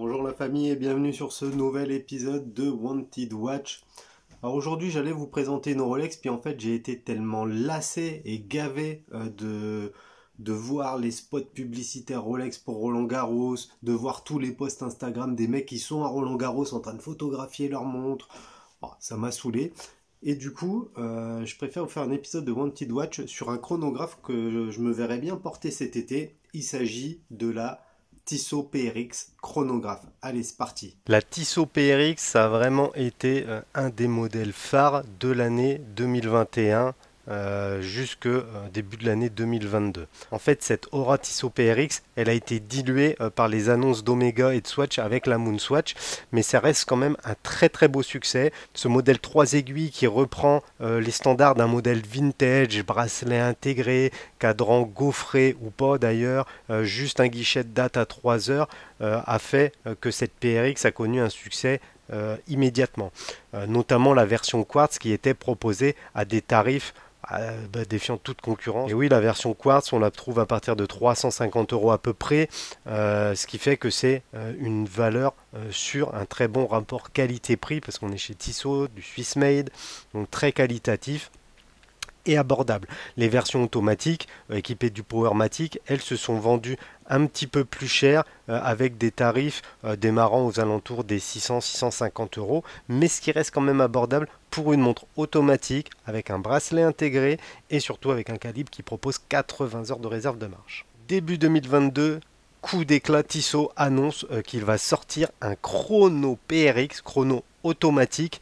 Bonjour la famille et bienvenue sur ce nouvel épisode de Wanted Watch. Alors aujourd'hui j'allais vous présenter une Rolex, puis en fait j'ai été tellement lassé et gavé de voir les spots publicitaires Rolex pour Roland Garros, de voir tous les posts Instagram des mecs qui sont à Roland Garros en train de photographier leur montre. Oh, ça m'a saoulé. Et du coup, je préfère vous faire un épisode de Wanted Watch sur un chronographe que je me verrais bien porter cet été. Il s'agit de la Tissot PRX chronographe. Allez, c'est parti. La Tissot PRX, ça a vraiment été un des modèles phares de l'année 2021 jusque début de l'année 2022. En fait, cette Aura Tissot PRX, elle a été diluée par les annonces d'Omega et de Swatch avec la Moon Swatch, mais ça reste quand même un très très beau succès. Ce modèle 3 aiguilles qui reprend les standards d'un modèle vintage, bracelet intégré, cadran gaufré ou pas d'ailleurs, juste un guichet de date à 3 heures, a fait que cette PRX a connu un succès immédiatement. Notamment la version Quartz qui était proposée à des tarifs défiant toute concurrence. Et oui, la version Quartz, on la trouve à partir de 350 € à peu près, ce qui fait que c'est une valeur sur un très bon rapport qualité-prix, parce qu'on est chez Tissot, du Swiss Made, donc très qualitatif et abordable. Les versions automatiques équipées du Powermatic, elles se sont vendues un petit peu plus cher avec des tarifs démarrant aux alentours des 600-650 €, mais ce qui reste quand même abordable pour une montre automatique avec un bracelet intégré et surtout avec un calibre qui propose 80 heures de réserve de marche. Début 2022, coup d'éclat, Tissot annonce qu'il va sortir un chrono PRX, chrono automatique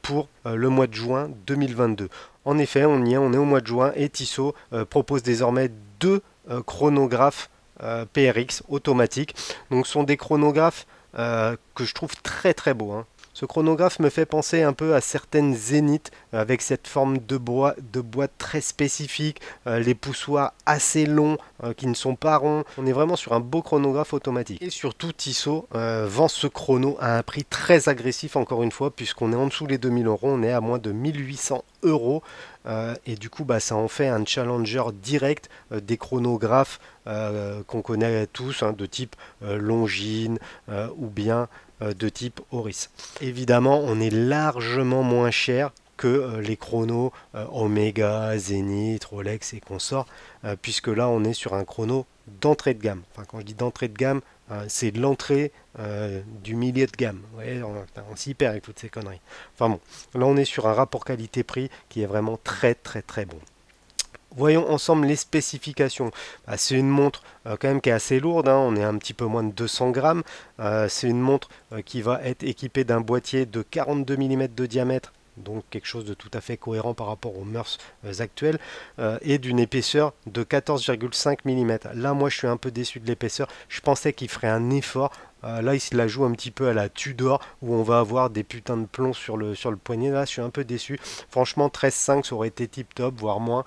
pour le mois de juin 2022. En effet, on y est, on est au mois de juin et Tissot propose désormais deux chronographes PRX automatiques. Donc ce sont des chronographes que je trouve très très beaux, hein. Ce chronographe me fait penser un peu à certaines Zénith avec cette forme de boîte très spécifique, les poussoirs assez longs qui ne sont pas ronds. On est vraiment sur un beau chronographe automatique. Et surtout Tissot vend ce chrono à un prix très agressif encore une fois, puisqu'on est en dessous des 2000 €, on est à moins de 1800 €. Et du coup ça en fait un challenger direct des chronographes qu'on connaît tous, hein, de type Longines ou bien de type Oris. Évidemment, on est largement moins cher que les chronos Omega, Zenith, Rolex et consorts, puisque là on est sur un chrono d'entrée de gamme. Enfin, quand je dis d'entrée de gamme, c'est l'entrée du milieu de gamme. Ouais, on s'y perd avec toutes ces conneries. Enfin bon, là on est sur un rapport qualité-prix qui est vraiment très très très bon. Voyons ensemble les spécifications. C'est une montre quand même qui est assez lourde, hein. On est un petit peu moins de 200 grammes. C'est une montre qui va être équipée d'un boîtier de 42 mm de diamètre, donc quelque chose de tout à fait cohérent par rapport aux mœurs actuelles, et d'une épaisseur de 14,5 mm. Là, moi, je suis un peu déçu de l'épaisseur. Je pensais qu'il ferait un effort. Là, il se la joue un petit peu à la Tudor, où on va avoir des putains de plomb sur le poignet. Là, je suis un peu déçu. Franchement, 13,5, ça aurait été tip top, voire moins.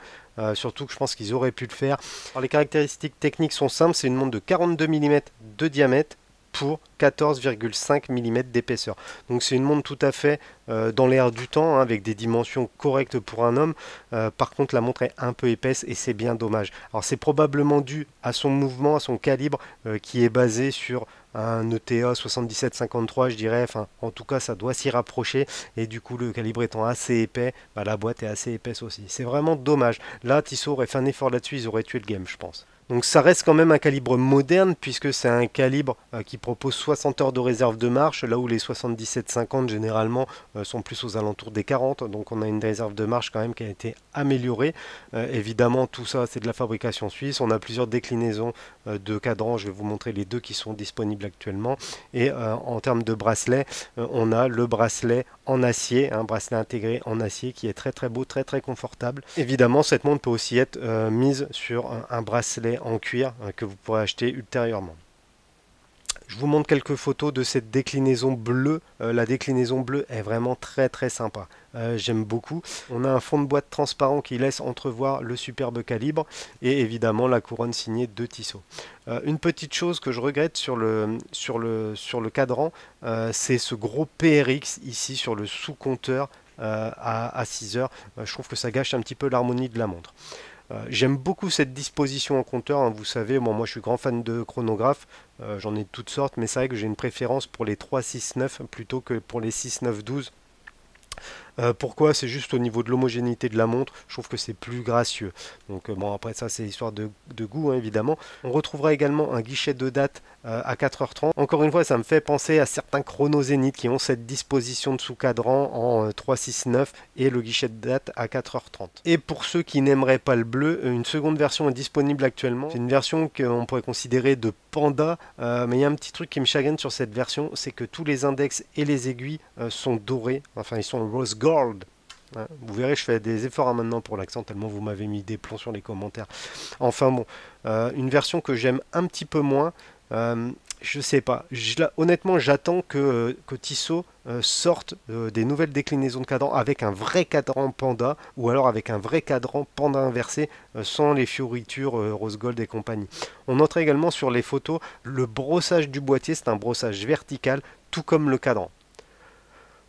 Surtout que je pense qu'ils auraient pu le faire. Alors, les caractéristiques techniques sont simples. C'est une montre de 42 mm de diamètre pour 14,5 mm d'épaisseur. Donc c'est une montre tout à fait dans l'air du temps, hein, avec des dimensions correctes pour un homme. Par contre, la montre est un peu épaisse et c'est bien dommage. Alors c'est probablement dû à son mouvement, à son calibre qui est basé sur un ETA 7753, je dirais. Enfin, en tout cas, ça doit s'y rapprocher. Et du coup, le calibre étant assez épais, la boîte est assez épaisse aussi. C'est vraiment dommage. Là, Tissot aurait fait un effort là-dessus, ils auraient tué le game, je pense. Donc ça reste quand même un calibre moderne, puisque c'est un calibre qui propose 60 heures de réserve de marche, là où les 77-50 généralement sont plus aux alentours des 40. Donc on a une réserve de marche quand même qui a été améliorée. Évidemment, tout ça c'est de la fabrication suisse. On a plusieurs déclinaisons de cadrans, je vais vous montrer les deux qui sont disponibles actuellement. Et en termes de bracelet, on a le bracelet en acier, un bracelet intégré en acier qui est très très beau, très très confortable. Évidemment, cette montre peut aussi être mise sur un bracelet en cuir que vous pourrez acheter ultérieurement. Je vous montre quelques photos de cette déclinaison bleue. La déclinaison bleue est vraiment très très sympa. J'aime beaucoup. On a un fond de boîte transparent qui laisse entrevoir le superbe calibre et évidemment la couronne signée de Tissot. Une petite chose que je regrette sur le cadran, c'est ce gros PRX ici sur le sous-compteur à 6 heures. Je trouve que ça gâche un petit peu l'harmonie de la montre. J'aime beaucoup cette disposition en compteur, hein, vous savez, bon, moi je suis grand fan de chronographes, j'en ai de toutes sortes, mais c'est vrai que j'ai une préférence pour les 3-6-9 plutôt que pour les 6-9-12. Pourquoi? C'est juste au niveau de l'homogénéité de la montre, je trouve que c'est plus gracieux. Donc bon, après ça c'est histoire de goût, hein, évidemment. On retrouvera également un guichet de date à 4h30. Encore une fois, ça me fait penser à certains chronos Zénith qui ont cette disposition de sous-cadran en 3-6-9 et le guichet de date à 4h30. Et pour ceux qui n'aimeraient pas le bleu, une seconde version est disponible actuellement. C'est une version qu'on pourrait considérer de panda, mais il y a un petit truc qui me chagrine sur cette version, c'est que tous les index et les aiguilles sont dorés, enfin ils sont rose gold. Hein, vous verrez, je fais des efforts hein, maintenant pour l'accent, tellement vous m'avez mis des plombs sur les commentaires. Enfin bon, une version que j'aime un petit peu moins, je sais pas. Honnêtement, j'attends que Tissot sorte des nouvelles déclinaisons de cadran avec un vrai cadran panda ou alors avec un vrai cadran panda inversé sans les fioritures rose gold et compagnie. On notera également sur les photos le brossage du boîtier, c'est un brossage vertical tout comme le cadran.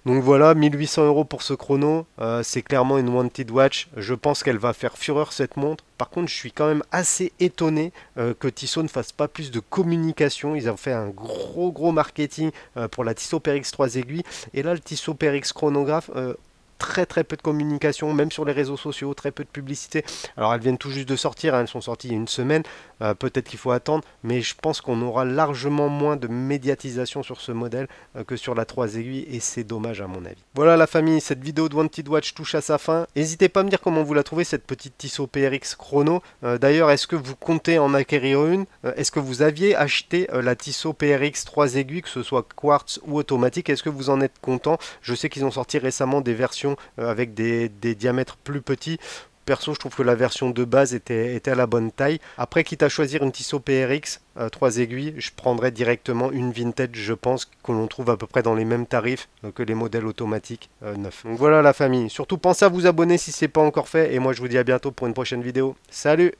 Donc voilà, 1800 € pour ce chrono, c'est clairement une Wanted Watch, je pense qu'elle va faire fureur cette montre. Par contre, je suis quand même assez étonné que Tissot ne fasse pas plus de communication. Ils ont fait un gros marketing pour la Tissot PRX 3 aiguilles. Et là, le Tissot PRX chronographe, très peu de communication, même sur les réseaux sociaux, très peu de publicité. Alors elles viennent tout juste de sortir, hein, elles sont sorties il y a une semaine, peut-être qu'il faut attendre, mais je pense qu'on aura largement moins de médiatisation sur ce modèle que sur la 3 aiguilles, et c'est dommage à mon avis. Voilà la famille, cette vidéo de Wanted Watch touche à sa fin. N'hésitez pas à me dire comment vous la trouvez cette petite Tissot PRX chrono. D'ailleurs, est-ce que vous comptez en acquérir une? Est-ce que vous aviez acheté la Tissot PRX 3 aiguilles, que ce soit quartz ou automatique? Est-ce que vous en êtes content? Je sais qu'ils ont sorti récemment des versions avec des diamètres plus petits. Perso, je trouve que la version de base était à la bonne taille. Après, quitte à choisir une Tissot PRX 3 aiguilles, je prendrais directement une vintage, je pense, que l'on trouve à peu près dans les mêmes tarifs que les modèles automatiques neufs. Donc voilà la famille. Surtout pensez à vous abonner si ce n'est pas encore fait. Et moi, je vous dis à bientôt pour une prochaine vidéo. Salut!